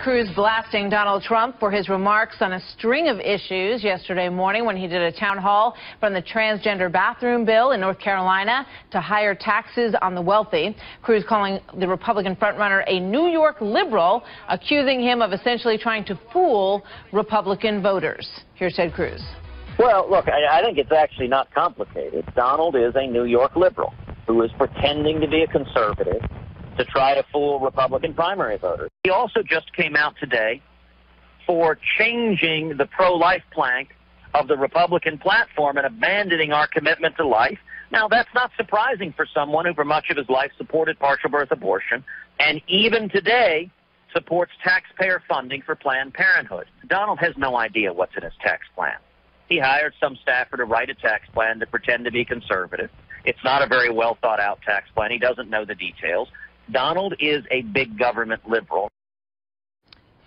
Cruz blasting Donald Trump for his remarks on a string of issues yesterday morning when he did a town hall from the transgender bathroom bill in North Carolina to higher taxes on the wealthy. Cruz calling the Republican frontrunner a New York liberal, accusing him of essentially trying to fool Republican voters. Here's Ted Cruz. Well, look, I think it's actually not complicated. Donald is a New York liberal who is pretending to be a conservative to try to fool Republican primary voters. He also just came out today for changing the pro-life plank of the Republican platform and abandoning our commitment to life. Now, that's not surprising for someone who for much of his life supported partial birth abortion and even today supports taxpayer funding for Planned Parenthood. Donald has no idea what's in his tax plan. He hired some staffer to write a tax plan to pretend to be conservative. It's not a very well thought out tax plan. He doesn't know the details. Donald is a big government liberal.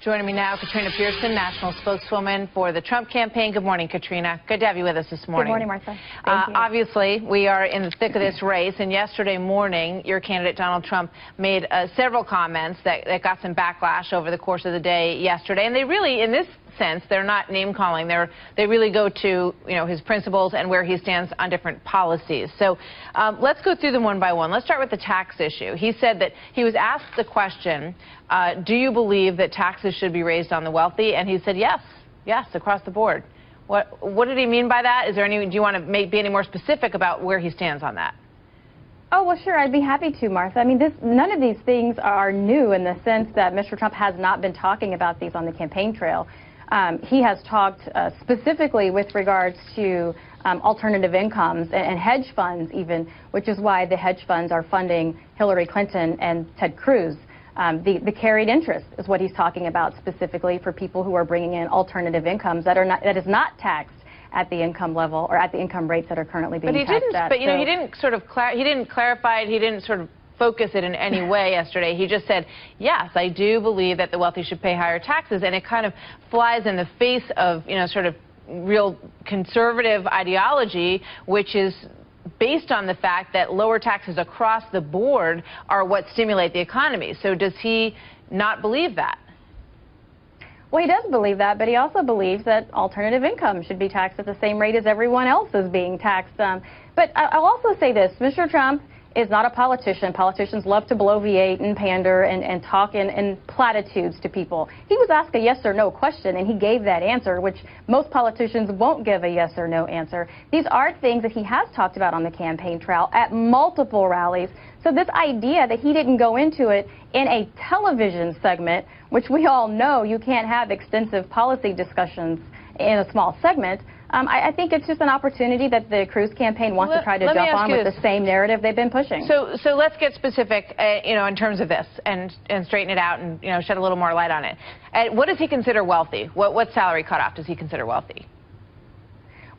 Joining me now, Katrina Pierson, national spokeswoman for the Trump campaign. Good morning, Katrina. Good to have you with us this morning. Good morning, Martha. Thank you. Obviously, we are in the thick of this race, and yesterday morning, your candidate, Donald Trump, made several comments that got some backlash over the course of the day yesterday. And they really, in this sense, they're not name-calling. They really go to, his principles and where he stands on different policies. So let's go through them one by one. Let's start with the tax issue. He said that he was asked the question, do you believe that taxes should be raised on the wealthy? And he said yes, across the board. What did he mean by that? Do you want to be any more specific about where he stands on that? Oh, well, sure, I'd be happy to, Martha. I mean, none of these things are new in the sense that Mr. Trump has not been talking about these on the campaign trail. He has talked specifically with regards to alternative incomes and hedge funds even, which is why the hedge funds are funding Hillary Clinton and Ted Cruz. The carried interest is what he's talking about specifically for people who are bringing in alternative incomes that is not taxed at the income level or at the income rates that are currently being taxed at. But he didn't sort of he didn't clarify it. He didn't sort of focus it in any way yesterday. He just said, yes, I do believe that the wealthy should pay higher taxes, and it kind of flies in the face of, sort of real conservative ideology, which is based on the fact that lower taxes across the board are what stimulate the economy. So does he not believe that? Well, he does believe that, but he also believes that alternative income should be taxed at the same rate as everyone else is being taxed. But I'll also say this, Mr. Trump is not a politician. Politicians love to bloviate and pander and talk in platitudes to people. He was asked a yes or no question, and he gave that answer, which most politicians won't give a yes or no answer. These are things that he has talked about on the campaign trail at multiple rallies. So this idea that he didn't go into it in a television segment, which we all know you can't have extensive policy discussions in a small segment, I think it's just an opportunity that the Cruz campaign wants to try to jump on with the same narrative they've been pushing. So let's get specific, in terms of this and straighten it out and, shed a little more light on it. What does he consider wealthy? What salary cutoff does he consider wealthy?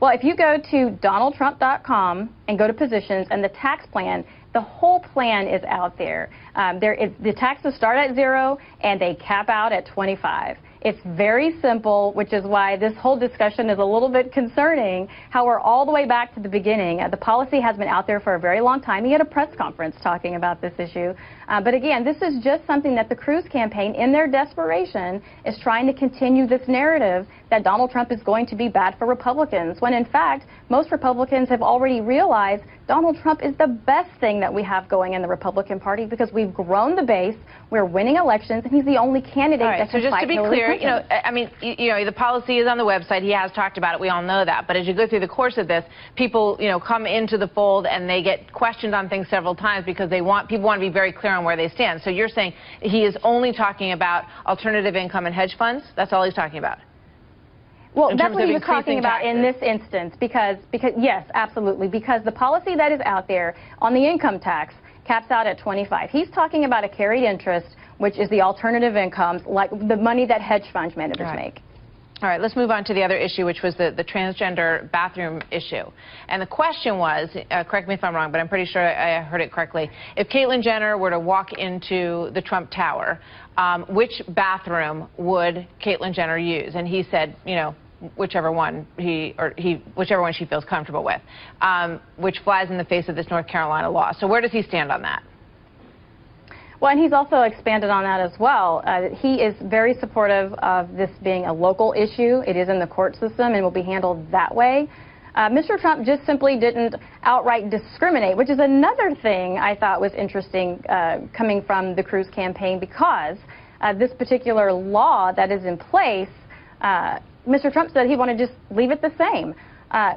Well, if you go to donaldtrump.com and go to positions and the tax plan, the whole plan is out there. The taxes start at 0 and they cap out at 25. It's very simple, which is why this whole discussion is a little bit concerning, how we're all the way back to the beginning. The policy has been out there for a very long time. He had a press conference talking about this issue. But again, this is just something that the Cruz campaign, in their desperation, is trying to continue this narrative that Donald Trump is going to be bad for Republicans, when in fact, most Republicans have already realized Donald Trump is the best thing that we have going in the Republican Party because we've grown the base, we're winning elections, and he's the only candidate that can fight Hillary Clinton. The policy is on the website. He has talked about it. We all know that. But as you go through the course of this, people, come into the fold and they get questioned on things several times because people want to be very clear on where they stand. So you're saying he is only talking about alternative income and hedge funds? That's all he's talking about? Well, that's what he was talking about in this instance, because yes, absolutely, because the policy that is out there on the income tax caps out at 25. He's talking about a carried interest, which is the alternative incomes, like the money that hedge fund managers make. All right, let's move on to the other issue, which was the transgender bathroom issue. And the question was, correct me if I'm wrong, but I'm pretty sure I heard it correctly, if Caitlyn Jenner were to walk into the Trump Tower, which bathroom would Caitlyn Jenner use? And he said, whichever one whichever one she feels comfortable with, which flies in the face of this North Carolina law. So where does he stand on that? Well, and he's also expanded on that as well. He is very supportive of this being a local issue. It is in the court system and will be handled that way. Mr. Trump just simply didn't outright discriminate, which is another thing I thought was interesting coming from the Cruz campaign, because this particular law that is in place, Mr. Trump said he wanted to just leave it the same,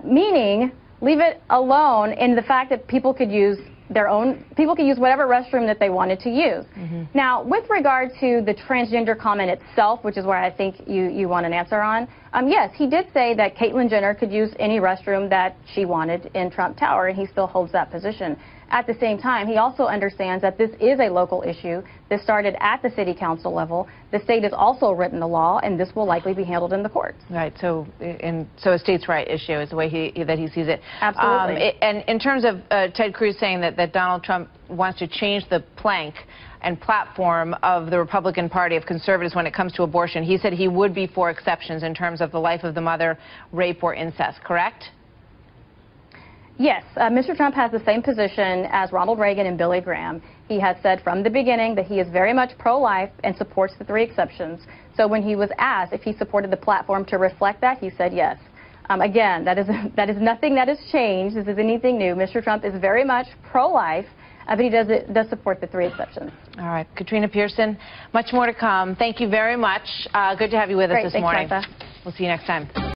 meaning leave it alone in the fact that people could use whatever restroom that they wanted to use. Now, with regard to the transgender comment itself, which is where I think you want an answer on, yes, he did say that Caitlyn Jenner could use any restroom that she wanted in Trump Tower, and he still holds that position. At the same time, he also understands that this is a local issue. This started at the city council level. The state has also written the law, and this will likely be handled in the courts. Right. So a states' right issue is the way that he sees it. Absolutely. And in terms of Ted Cruz saying that Donald Trump wants to change the plank and platform of the Republican Party of conservatives when it comes to abortion, he said he would be for exceptions in terms of the life of the mother, rape, or incest, correct? Yes, Mr. Trump has the same position as Ronald Reagan and Billy Graham. He has said from the beginning that he is very much pro-life and supports the 3 exceptions. So when he was asked if he supported the platform to reflect that, he said yes. Again, that is nothing that has changed. This is anything new. Mr. Trump is very much pro-life, but he does support the 3 exceptions. All right, Katrina Pierson, much more to come. Thank you very much. Good to have you with us this morning. Thanks, Martha. We'll see you next time.